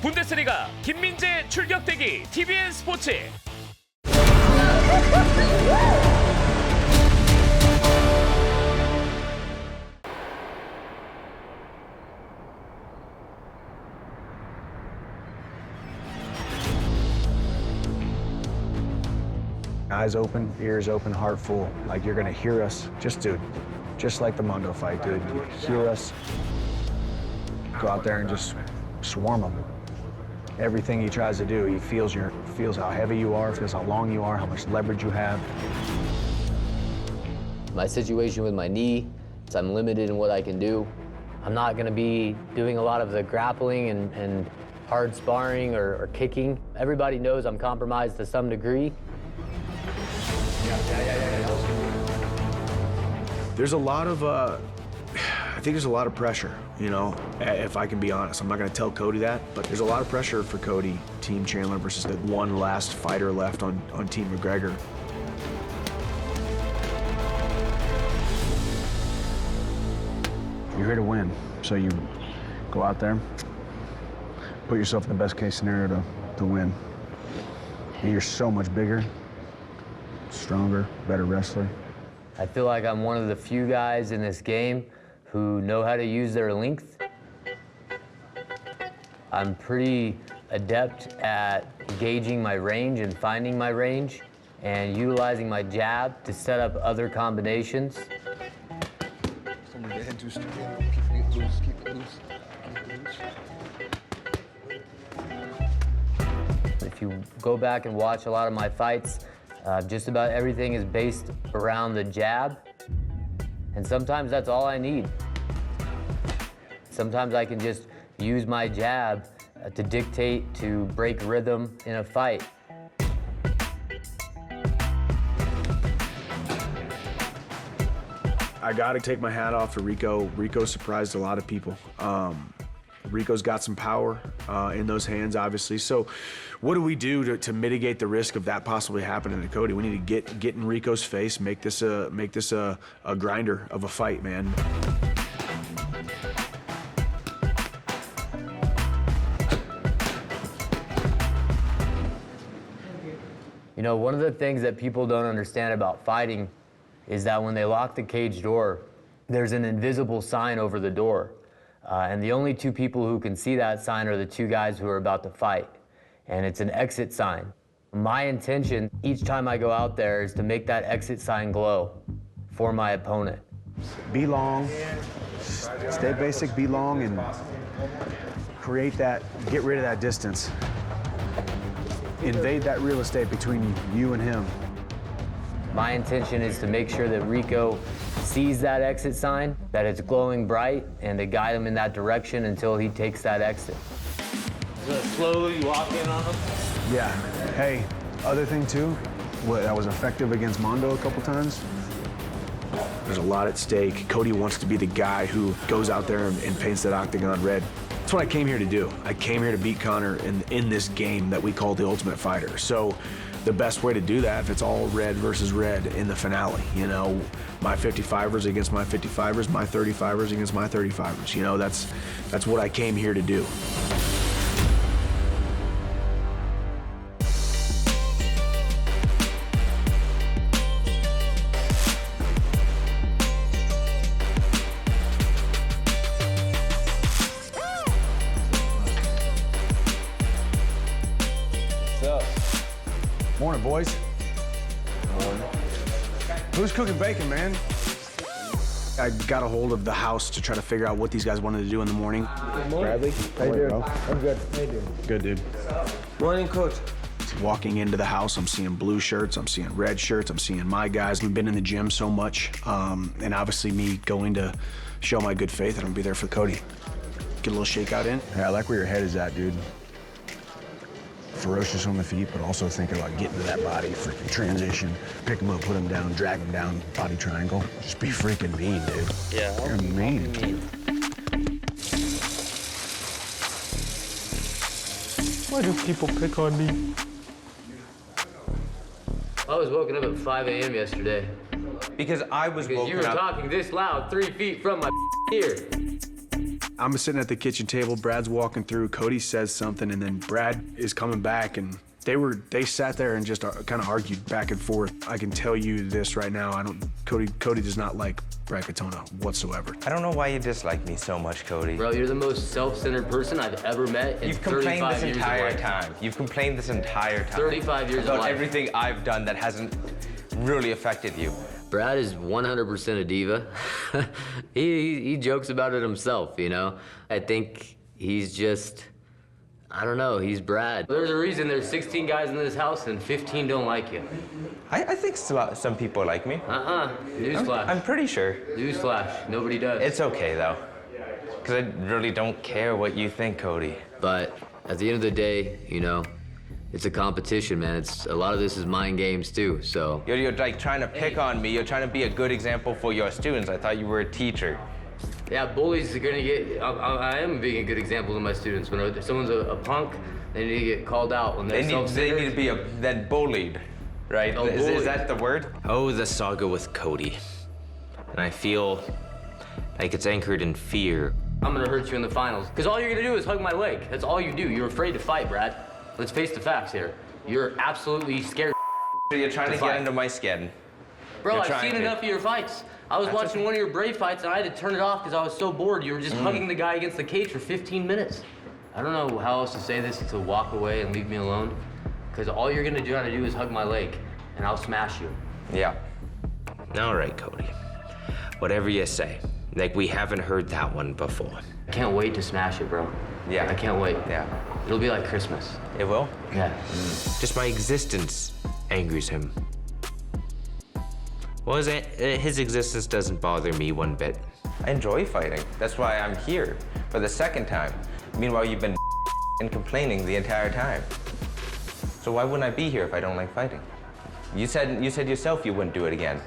분데스리가 김민재 출격대기 TVN 스포츠. Eyes open, ears open, heart full. Like you're gonna hear us. Just like the Mondo fight, dude. You hear us. Go out there and just swarm him. Everything he tries to do, he feels how heavy you are, feels how long you are, how much leverage you have. My situation with my knee, so I'm limited in what I can do. I'm not gonna be doing a lot of the grappling and hard sparring or kicking. Everybody knows I'm compromised to some degree. There's a lot of, I think there's a lot of pressure, you know, if I can be honest. I'm not gonna tell Cody that, but there's a lot of pressure for Cody, Team Chandler versus the one last fighter left on Team McGregor. You're here to win, so you go out there, put yourself in the best case scenario to win. And you're so much bigger, stronger, better wrestler. I feel like I'm one of the few guys in this game who know how to use their length. I'm pretty adept at gauging my range and finding my range and utilizing my jab to set up other combinations. If you go back and watch a lot of my fights, just about everything is based around the jab, and sometimes that's all I need. Sometimes I can just use my jab to dictate, to break rhythm in a fight. I gotta take my hat off to Rico. Rico surprised a lot of people. Rico's got some power in those hands, obviously. So what do we do to mitigate the risk of that possibly happening to Cody? We need to get in Rico's face, make this a grinder of a fight, man. You know, one of the things that people don't understand about fighting is that when they lock the cage door, there's an invisible sign over the door. And the only two people who can see that sign are the two guys who are about to fight. And it's an exit sign. My intention each time I go out there is to make that exit sign glow for my opponent. Be long, stay basic, be long, and create that, get rid of that distance. Invade that real estate between you and him. My intention is to make sure that Rico sees that exit sign, that it's glowing bright, and to guide him in that direction until he takes that exit. Just slowly walk in on him? Yeah. Hey, other thing too, that was effective against Mondo a couple times. There's a lot at stake. Cody wants to be the guy who goes out there and paints that octagon red. That's what I came here to do. I came here to beat Conor in this game that we call the Ultimate Fighter. So the best way to do that, if it's all red versus red in the finale, you know, my 55ers against my 55ers, my 35ers against my 35ers. You know, that's what I came here to do. Morning, boys. Morning. Who's cooking bacon, man? I got a hold of the house to try to figure out what these guys wanted to do in the morning. Bradley, how you doing? I'm good. How you doing? Good, dude. Morning, coach. Walking into the house, I'm seeing blue shirts, I'm seeing red shirts, I'm seeing my guys. We've been in the gym so much, and obviously me going to show my good faith that I'm gonna be there for Cody. Get a little shakeout in. Yeah, I like where your head is at, dude. Ferocious on the feet, but also thinking about getting to that body, freaking transition, pick him up, put him down, drag him down, body triangle. Just be freaking mean, dude. Yeah. You're mean. Why do people pick on me? I was woken up at 5 a.m. yesterday. Because I was Because you woken were up. talking this loud 3 feet from my ear. I'm sitting at the kitchen table, Brad's walking through, Cody says something, and then Brad is coming back, and they sat there and just kind of argued back and forth. I can tell you this right now, Cody does not like Brad Katona whatsoever. I don't know why you dislike me so much, Cody. Bro, you're the most self-centered person I've ever met in You've complained this 35 years of entire life. time. You've complained this entire time. 35 years of about life. everything I've done that hasn't really affected you. Brad is 100% a diva. he jokes about it himself, you know? I think he's just, I don't know, he's Brad. There's a reason there's 16 guys in this house and 15 don't like you. I think some people like me. Newsflash. I'm pretty sure. Newsflash, nobody does. It's okay, though. Because I really don't care what you think, Cody. But at the end of the day, you know, it's a competition, man. A lot of this is mind games, too, so. You're like trying to pick on me. You're trying to be a good example for your students. I thought you were a teacher. Yeah, bullies are gonna get, I am being a good example to my students. When someone's a punk, they need to get called out. When They need to be then bullied, right? Oh, is bullied. that the word? Oh, the saga with Cody. And I feel like it's anchored in fear. I'm gonna hurt you in the finals. Because all you're gonna do is hug my leg. That's all you do. You're afraid to fight, Brad. Let's face the facts here. You're absolutely scared. So you're trying to fight. get under my skin. Bro, You're I've trying seen to. enough of your fights. I was watching one of your Brave fights and I had to turn it off because I was so bored. You were just hugging the guy against the cage for 15 minutes. I don't know how else to say this to walk away and leave me alone. Because all you're gonna try to do is hug my leg and I'll smash you. Yeah. All right, Cody. Whatever you say. Like, we haven't heard that one before. I can't wait to smash it, bro. Yeah. I can't wait. Yeah. It'll be like Christmas. It will? Yeah. Just my existence angers him. Well, his existence doesn't bother me one bit. I enjoy fighting. That's why I'm here for the second time. Meanwhile, you've been and complaining the entire time. So why wouldn't I be here if I don't like fighting? You said yourself you wouldn't do it again.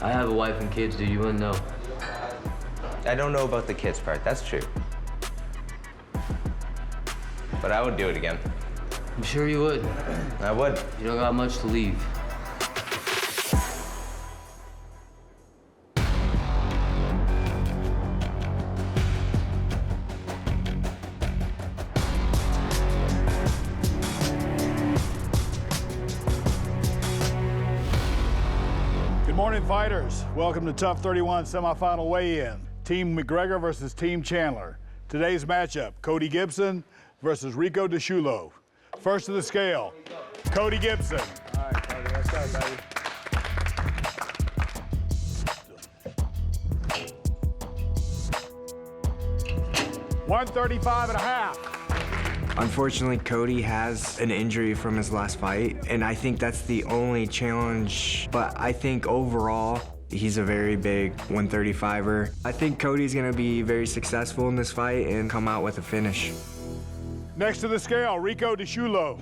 I have a wife and kids, dude. You wouldn't know. I don't know about the kids part. That's true. But I would do it again. I'm sure you would. I would. You don't got much to leave. Good morning, fighters. Welcome to TUF31 semifinal weigh-in. Team McGregor versus Team Chandler. Today's matchup, Cody Gibson versus Rico DeShulo. First of the scale, Cody Gibson. All right, Cody, let's go, baby. $135.5. Unfortunately, Cody has an injury from his last fight, and I think that's the only challenge. But I think overall, he's a very big 135er. I think Cody's gonna be very successful in this fight and come out with a finish. Next to the scale, Rico DeShulo.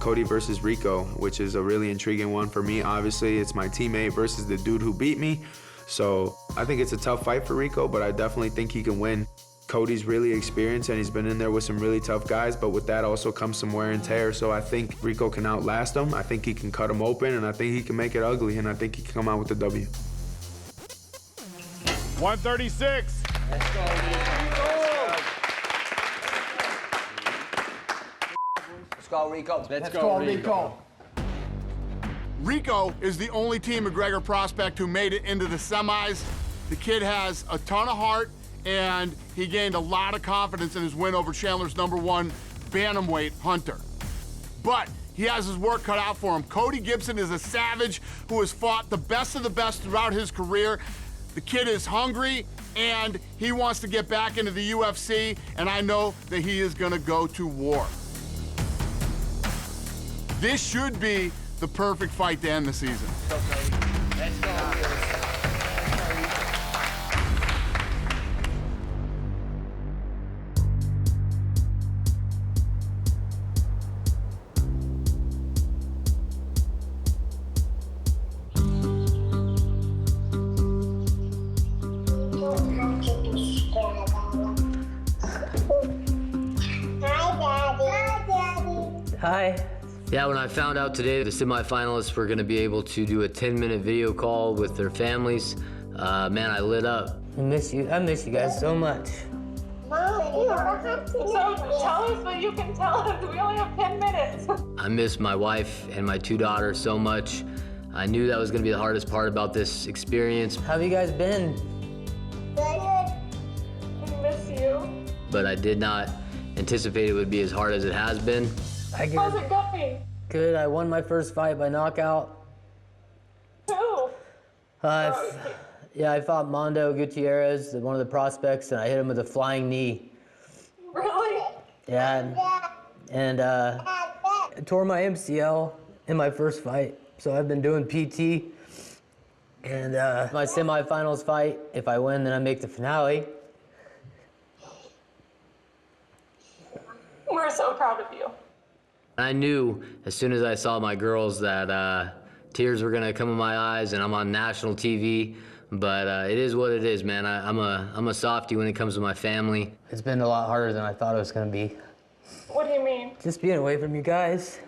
Cody versus Rico, which is a really intriguing one for me. Obviously, it's my teammate versus the dude who beat me. So I think it's a tough fight for Rico, but I definitely think he can win. Cody's really experienced and he's been in there with some really tough guys, but with that also comes some wear and tear. So I think Rico can outlast him. I think he can cut him open, and I think he can make it ugly, and I think he can come out with the W. 136. Let's go, Rico. Let's go, Rico. Rico is the only Team McGregor prospect who made it into the semis. The kid has a ton of heart, and he gained a lot of confidence in his win over Chandler's #1 bantamweight Hunter. But he has his work cut out for him. Cody Gibson is a savage who has fought the best of the best throughout his career. The kid is hungry, and he wants to get back into the UFC, and I know that he is gonna go to war. This should be the perfect fight to end the season. Let's go. Hi. Yeah, when I found out today the semifinalists were gonna be able to do a 10-minute video call with their families, man, I lit up. I miss you guys so much. Mom, you don't have to. So tell us what you can tell us. We only have 10 minutes. I miss my wife and my 2 daughters so much. I knew that was gonna be the hardest part about this experience. How have you guys been? Good. We miss you. But I did not anticipate it would be as hard as it has been. How's it going? Good, I won my first fight by knockout. Who? Yeah, I fought Mondo Gutierrez, one of the prospects, and I hit him with a flying knee. Really? Yeah, and I tore my MCL in my first fight, so I've been doing PT. And my semifinals fight, if I win, then I make the finale. We're so proud of you. I knew as soon as I saw my girls that tears were gonna come in my eyes, and I'm on national TV. But it is what it is, man. I'm a softie when it comes to my family. It's been a lot harder than I thought it was gonna be. What do you mean? Just being away from you guys.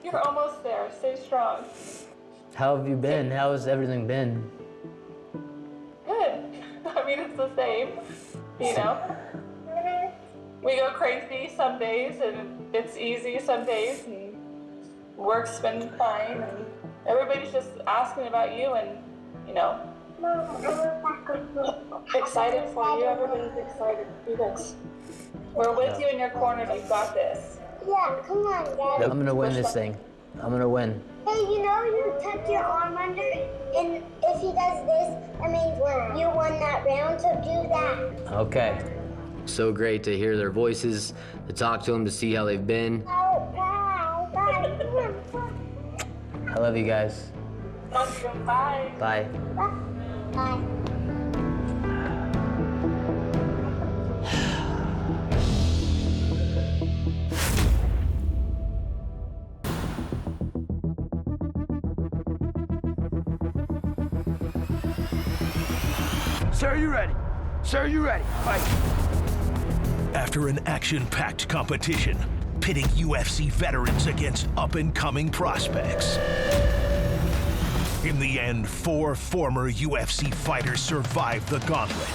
You're almost there. Stay strong. How have you been? How has everything been? Good. I mean, it's the same. You know? We go crazy some days, and it's easy some days, and work's been fine, and everybody's just asking about you, and, you know, excited for you. Everybody's excited. You guys, we're with you in your corner. You've got this. Yeah, come on, Dad. I'm gonna win this thing. I'm gonna win. Hey, you know you tuck your arm under, and if he does this, I mean, you won that round, so do that. Okay. So great to hear their voices, to talk to them, to see how they've been. Oh, bye, bye. I love you guys. Bye. Bye. Bye. Sir, you ready? Sir, you ready? Fight. After an action-packed competition, pitting UFC veterans against up-and-coming prospects. In the end, 4 former UFC fighters survived the gauntlet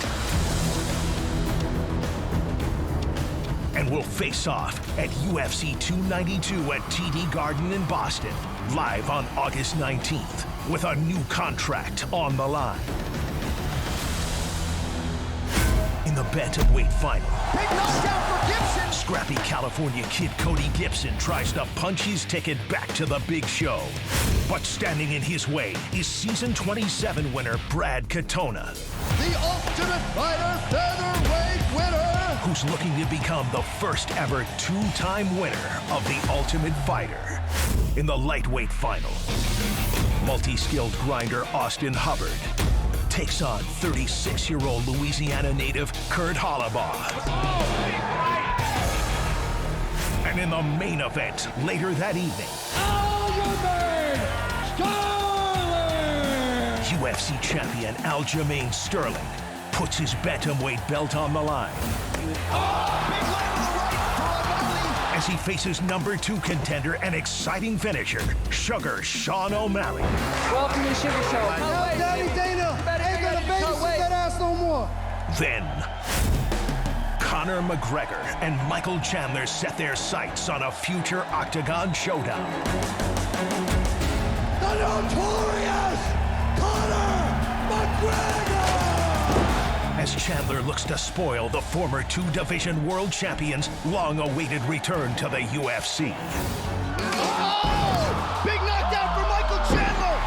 and will face off at UFC 292 at TD Garden in Boston, live on August 19th, with a new contract on the line. In the bantamweight final, Big knockdown for Gibson. Scrappy California kid Cody Gibson tries to punch his ticket back to the big show. But standing in his way is season 27 winner Brad Katona, The Ultimate Fighter featherweight winner. who's looking to become the first ever 2-time winner of the Ultimate Fighter. In the lightweight final, multi-skilled grinder Austin Hubbard takes on 36-year-old Louisiana native Kurt Hollabaugh. And in the main event later that evening, UFC champion Aljamain Sterling puts his bantamweight belt on the line as he faces number 2 contender and exciting finisher, Sugar Sean O'Malley. Welcome to the Sugar Show. Daddy Dana ain't gonna babysit that ass no more. Then, Conor McGregor and Michael Chandler set their sights on a future Octagon showdown. The notorious Conor McGregor. As Chandler looks to spoil the former 2-division world champion's long-awaited return to the UFC. Oh! Big knockdown for Michael Chandler.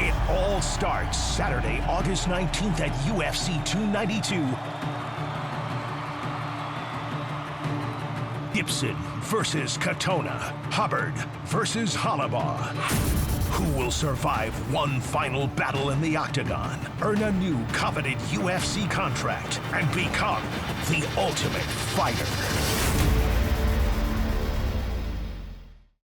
It all starts Saturday, August 19th at UFC 292. Gibson versus Katona. Hubbard versus Hollabaugh. Who will survive one final battle in the Octagon, earn a new coveted UFC contract, and become the Ultimate Fighter?